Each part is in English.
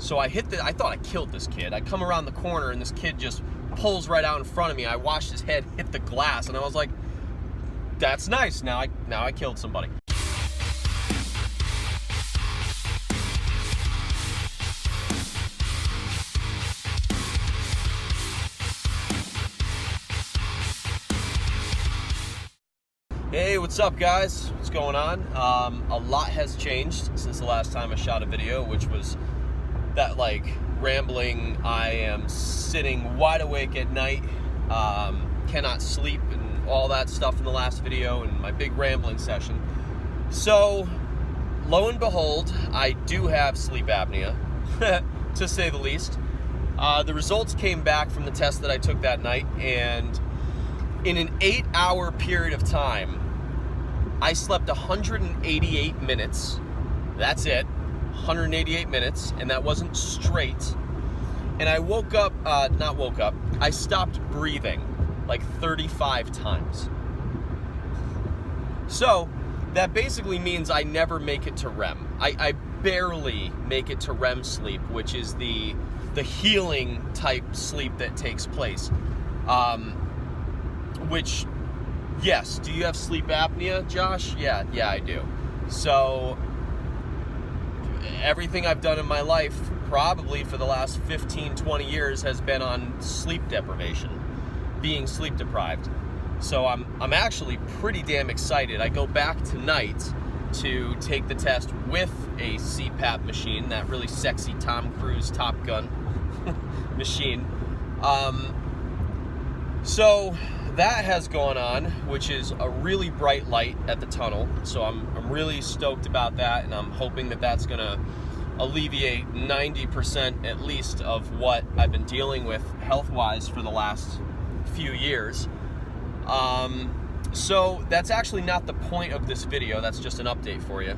So I thought I killed this kid. I come around the corner and this kid just pulls right out in front of me. I watched his head hit the glass and I was like, that's nice. Now I killed somebody. Hey, what's up guys? What's going on? A lot has changed since the last time I shot a video, which was that rambling, I am sitting wide awake at night, cannot sleep and all that stuff in the last video and my big rambling session. So, lo and behold, I do have sleep apnea, to say the least. The results came back from the test that I took that night, and in an 8-hour period of time, I slept 188 minutes. That's it. 188 minutes, and that wasn't straight. And I I stopped breathing 35 times. So, that basically means I never make it to REM. I barely make it to REM sleep, which is the healing type sleep that takes place. Which, yes, do you have sleep apnea, Josh? Yeah, I do. So, everything I've done in my life, probably for the last 15, 20 years, has been on sleep deprivation, being sleep deprived. So I'm actually pretty damn excited. I go back tonight to take the test with a CPAP machine, that really sexy Tom Cruise Top Gun machine. So that has gone on, which is a really bright light at the tunnel. So I'm really stoked about that, and I'm hoping that that's gonna alleviate 90% at least of what I've been dealing with health-wise for the last few years. So that's actually not the point of this video. That's just an update for you.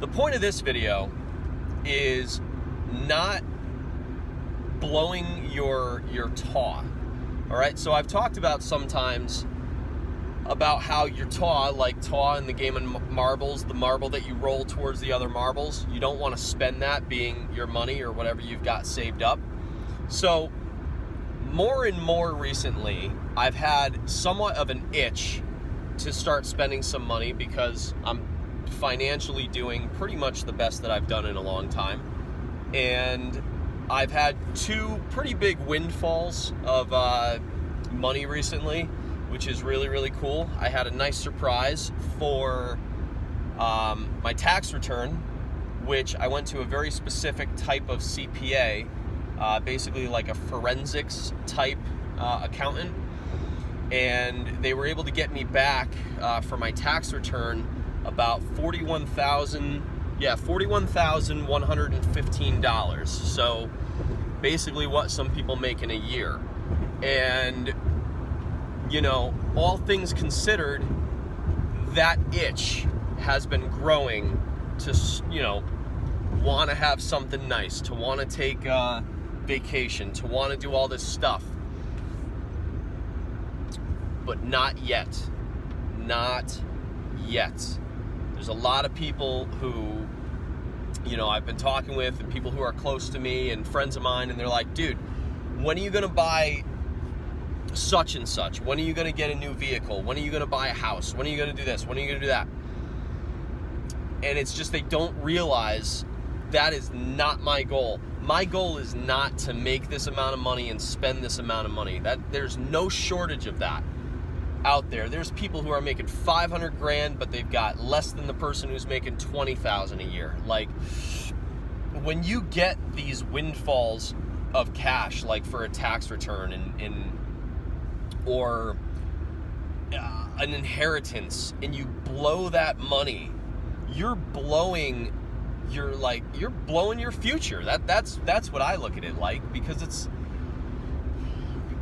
The point of this video is not blowing your taw. All right, so I've talked about sometimes about how your taw, like taw in the game of marbles, the marble that you roll towards the other marbles, you don't want to spend that being your money or whatever you've got saved up. So more and more recently, I've had somewhat of an itch to start spending some money because I'm financially doing pretty much the best that I've done in a long time. And I've had two pretty big windfalls of money recently, which is really, really cool. I had a nice surprise for my tax return, which I went to a very specific type of CPA, basically like a forensics type accountant, and they were able to get me back for my tax return about $41,115. So basically what some people make in a year. And all things considered, that itch has been growing to want to have something nice, to want to take a vacation, to want to do all this stuff. But not yet. Not yet. There's a lot of people who, I've been talking with, and people who are close to me and friends of mine, and they're like, dude, when are you going to buy such and such? When are you going to get a new vehicle? When are you going to buy a house? When are you going to do this? When are you going to do that? And it's just they don't realize that is not my goal. My goal is not to make this amount of money and spend this amount of money. There's no shortage of that out there. There's people who are making 500 grand, but they've got less than the person who's making 20,000 a year. When you get these windfalls of cash, for a tax return or an inheritance, and you blow that money, you're blowing your future. That's what I look at it like, because it's,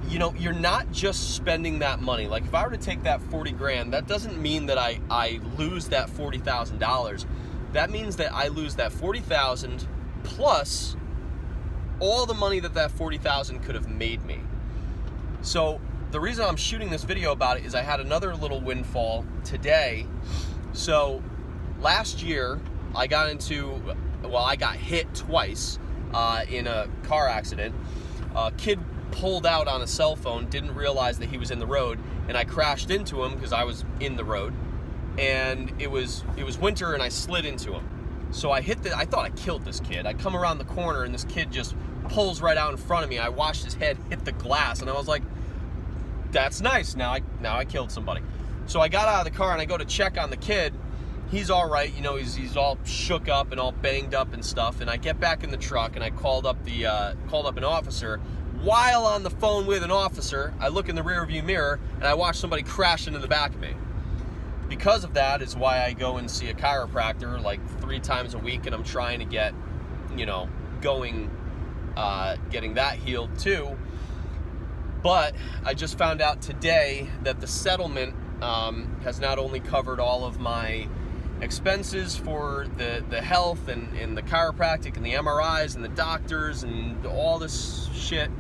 you're not just spending that money. If I were to take that 40 grand, that doesn't mean that I lose that $40,000. That means that I lose that 40,000 plus all the money that 40,000 could have made me. So the reason I'm shooting this video about it is I had another little windfall today. So last year I got hit twice in a car accident. A kid pulled out on a cell phone, didn't realize that he was in the road, and I crashed into him because I was in the road. And it was winter, and I slid into him. So I thought I killed this kid. I come around the corner, and this kid just pulls right out in front of me. I watched his head hit the glass, and I was like, that's nice. Now I killed somebody. So I got out of the car, and I go to check on the kid. He's all right, you know, he's all shook up and all banged up and stuff. And I get back in the truck, and I called up an officer. While on the phone with an officer, I look in the rearview mirror, and I watch somebody crash into the back of me. Because of that is why I go and see a chiropractor like 3 times a week, and I'm trying to get, you know, getting that healed too. But I just found out today that the settlement has not only covered all of my expenses for the health and the chiropractic and the MRIs and the doctors and all this shit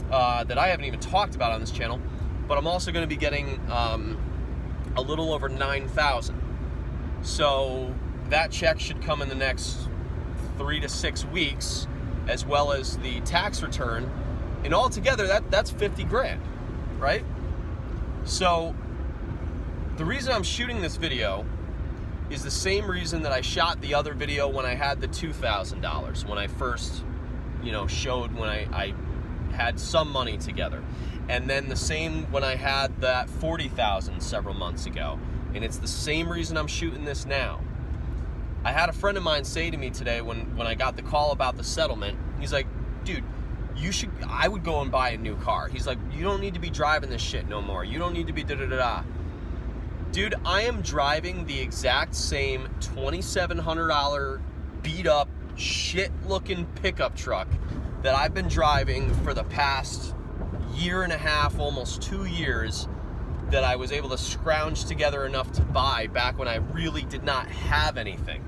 that I haven't even talked about on this channel, but I'm also going to be getting a little over $9,000. So that check should come in the next 3 to 6 weeks, as well as the tax return, and altogether that's 50 grand, right? So the reason I'm shooting this video is the same reason that I shot the other video when I had the $2,000, when I first, you know, showed when I had some money together. And then the same when I had that $40,000 several months ago. And it's the same reason I'm shooting this now. I had a friend of mine say to me today when I got the call about the settlement, he's like, dude, I would go and buy a new car. He's like, you don't need to be driving this shit no more. You don't need to be da-da-da-da. Dude, I am driving the exact same $2,700 beat up, shit-looking pickup truck that I've been driving for the past year and a half, almost 2 years, that I was able to scrounge together enough to buy back when I really did not have anything.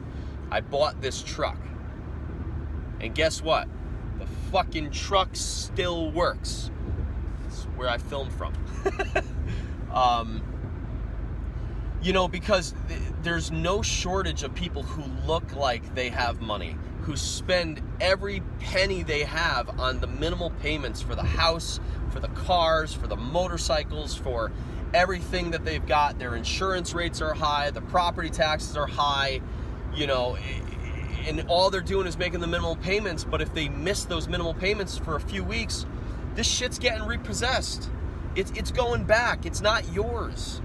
I bought this truck. And guess what? The fucking truck still works. That's where I filmed from. You know, because there's no shortage of people who look like they have money, who spend every penny they have on the minimal payments for the house, for the cars, for the motorcycles, for everything that they've got. Their insurance rates are high, the property taxes are high, you know, and all they're doing is making the minimal payments. But if they miss those minimal payments for a few weeks, this shit's getting repossessed. It's going back. It's not yours.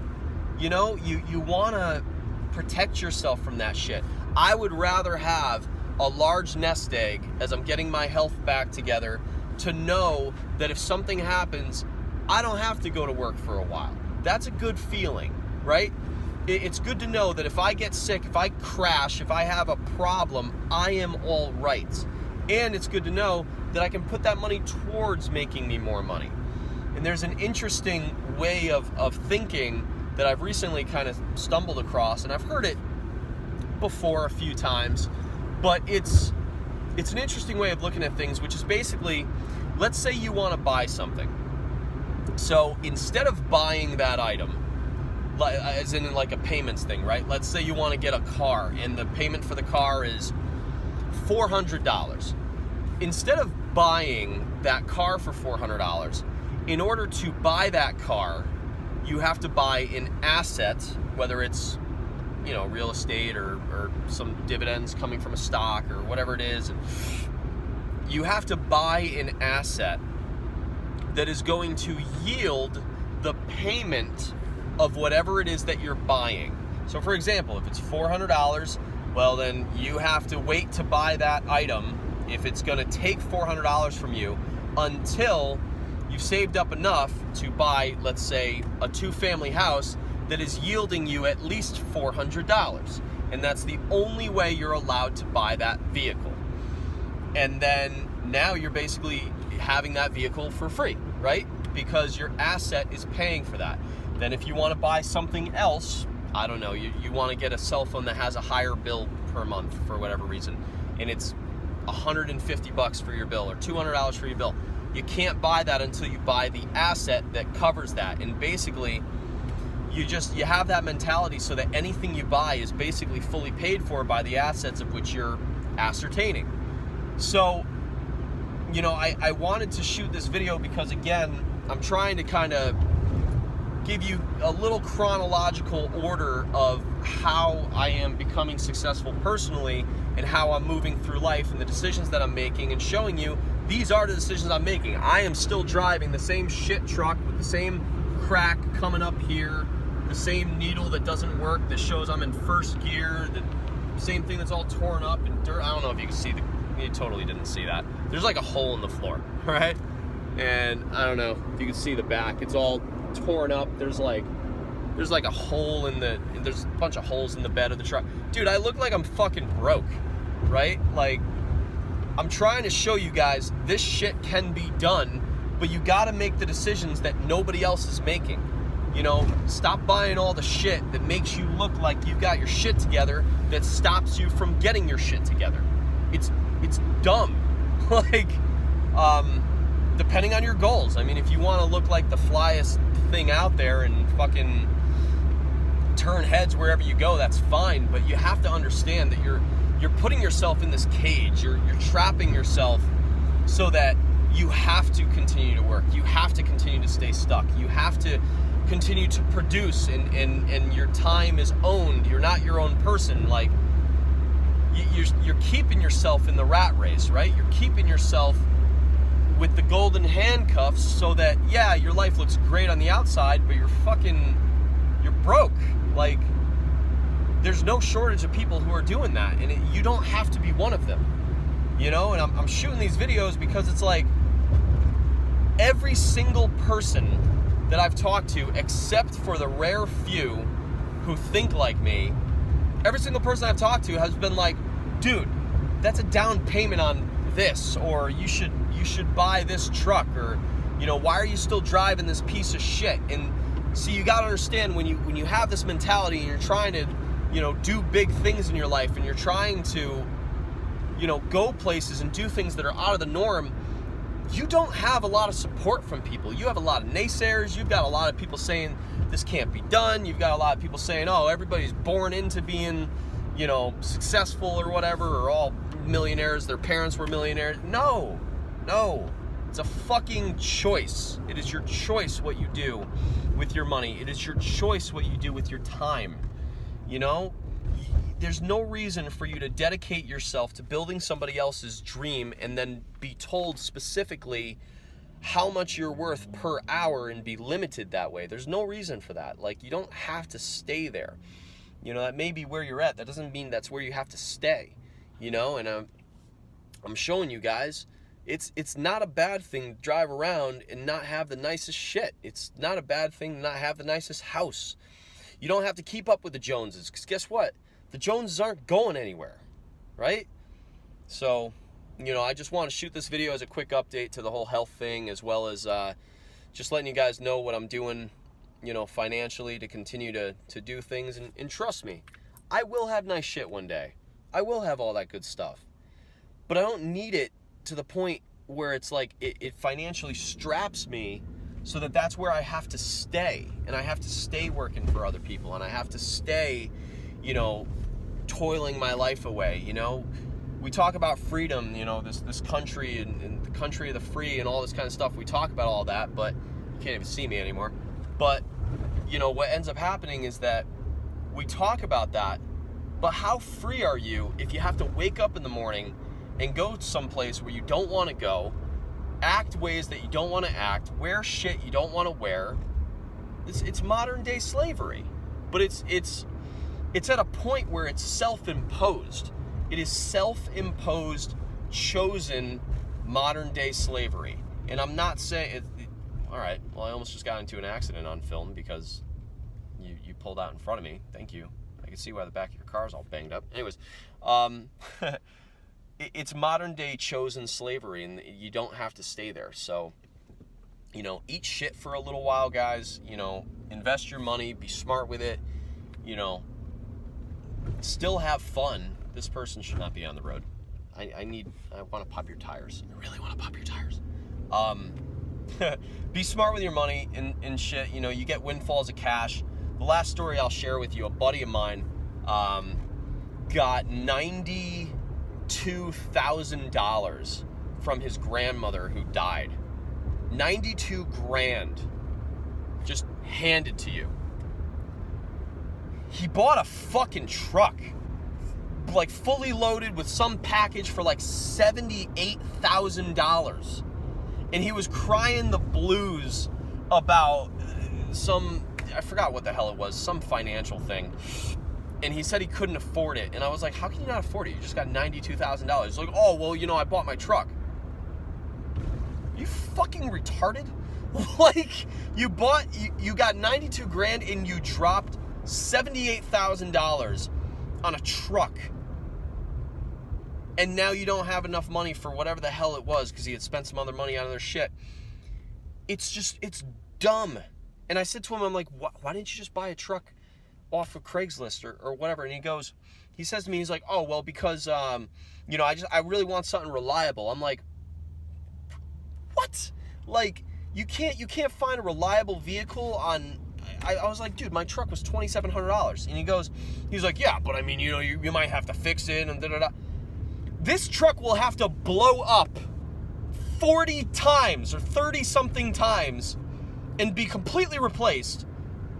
You know, you want to protect yourself from that shit. I would rather have a large nest egg as I'm getting my health back together to know that if something happens, I don't have to go to work for a while. That's a good feeling, right? It's good to know that if I get sick, if I crash, if I have a problem, I am all right. And it's good to know that I can put that money towards making me more money. And there's an interesting way of thinking that I've recently kind of stumbled across, and I've heard it before a few times, but it's an interesting way of looking at things, which is basically, let's say you want to buy something. So instead of buying that item, as in like a payments thing, right? Let's say you want to get a car, and the payment for the car is $400. Instead of buying that car for $400, in order to buy that car, you have to buy an asset, whether it's, you know, real estate or some dividends coming from a stock or whatever it is. And you have to buy an asset that is going to yield the payment of whatever it is that you're buying. So for example, if it's $400, well then you have to wait to buy that item, if it's going to take $400 from you, until you've saved up enough to buy, let's say, a 2-family house that is yielding you at least $400. And that's the only way you're allowed to buy that vehicle. And then now you're basically having that vehicle for free, right? Because your asset is paying for that. Then if you want to buy something else, I don't know, you want to get a cell phone that has a higher bill per month for whatever reason, and it's $150 for your bill or $200 for your bill. You can't buy that until you buy the asset that covers that. And basically, you have that mentality so that anything you buy is basically fully paid for by the assets of which you're ascertaining. So you know, I wanted to shoot this video because, again, I'm trying to kind of give you a little chronological order of how I am becoming successful personally and how I'm moving through life and the decisions that I'm making, and showing you these are the decisions I'm making. I am still driving the same shit truck with the same crack coming up here, the same needle that doesn't work that shows I'm in first gear, the same thing that's all torn up and dirt. I don't know if you can see you totally didn't see that. There's like a hole in the floor, right? And I don't know if you can see the back. It's all torn up. There's like a hole there's a bunch of holes in the bed of the truck. Dude, I look like I'm fucking broke, right? Like, I'm trying to show you guys this shit can be done, but you gotta make the decisions that nobody else is making. You know, stop buying all the shit that makes you look like you've got your shit together, that stops you from getting your shit together. It's dumb. Like, depending on your goals. I mean, if you want to look like the flyest thing out there and fucking turn heads wherever you go, that's fine. But you have to understand that you're putting yourself in this cage. You're trapping yourself so that you have to continue to work. You have to continue to stay stuck. You have to continue to produce, and your time is owned. You're not your own person. Like, you're keeping yourself in the rat race, right? You're keeping yourself with the golden handcuffs so that, yeah, your life looks great on the outside, but you're broke. Like, there's no shortage of people who are doing that, and you don't have to be one of them, you know? And I'm shooting these videos because it's like, every single person that I've talked to, except for the rare few who think like me, every single person I've talked to has been like, dude, that's a down payment on this, or you should buy this truck, or, you know, why are you still driving this piece of shit? And see, you got to understand, when you have this mentality and you're trying to, you know, do big things in your life, and you're trying to, you know, go places and do things that are out of the norm, you don't have a lot of support from people. You have a lot of naysayers. You've got a lot of people saying this can't be done. You've got a lot of people saying, oh, everybody's born into being, you know, successful or whatever, or all millionaires, their parents were millionaires. No, it's a fucking choice. It is your choice what you do with your money. It is your choice what you do with your time. You know, there's no reason for you to dedicate yourself to building somebody else's dream and then be told specifically how much you're worth per hour and be limited that way. There's no reason for that. Like, you don't have to stay there. You know, that may be where you're at. That doesn't mean that's where you have to stay, you know? And I'm showing you guys, it's not a bad thing to drive around and not have the nicest shit. It's not a bad thing to not have the nicest house. You don't have to keep up with the Joneses, because guess what? The Joneses aren't going anywhere, right? So, you know, I just want to shoot this video as a quick update to the whole health thing, as well as just letting you guys know what I'm doing, you know, financially to continue to do things. And trust me, I will have nice shit one day. I will have all that good stuff. But I don't need it to the point where it's like it financially straps me so that that's where I have to stay. And I have to stay working for other people. And I have to stay, you know, toiling my life away, you know? We talk about freedom, you know, this country and the country of the free and all this kind of stuff. We talk about all that, but you can't even see me anymore. But, you know, what ends up happening is that we talk about that, but how free are you if you have to wake up in the morning and go someplace where you don't want to go, act ways that you don't want to act, wear shit you don't want to wear? It's modern day slavery. But it's at a point where it's self-imposed. It is self-imposed, chosen modern day slavery. And I'm not saying all right, well, I almost just got into an accident on film because you pulled out in front of me. Thank you. I can see why the back of your car is all banged up. Anyways, it's modern day chosen slavery, and you don't have to stay there. So, you know, eat shit for a little while, guys. You know, invest your money, be smart with it. You know, still have fun. This person should not be on the road. I want to pop your tires. I really want to pop your tires. Be smart with your money and shit. You know, you get windfalls of cash. The last story I'll share with you, a buddy of mine got $92,000 from his grandmother who died. 92 grand just handed to you. He bought a fucking truck, like fully loaded with some package for like $78,000. And he was crying the blues about I forgot what the hell it was, some financial thing. And he said he couldn't afford it. And I was like, how can you not afford it? You just got $92,000. He's like, oh, well, I bought my truck. Are you fucking retarded? Like, you got 92 grand and you dropped $78,000 on a truck. And now you don't have enough money for whatever the hell it was because he had spent some other money on other shit. It's dumb. And I said to him, I'm like, why didn't you just buy a truck off of Craigslist or whatever? And he says to me, he's like, oh, well, because, I really want something reliable. I'm like, what? Like, you can't find a reliable vehicle on, I was like, dude, my truck was $2,700. And he's like, yeah, but I mean, you might have to fix it and da-da-da. This truck will have to blow up 40 times or 30-something times and be completely replaced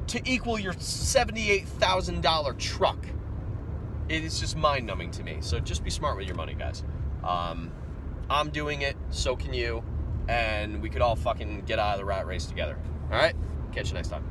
to equal your $78,000 truck. It is just mind-numbing to me. So just be smart with your money, guys. I'm doing it, so can you, and we could all fucking get out of the rat race together. All right? Catch you next time.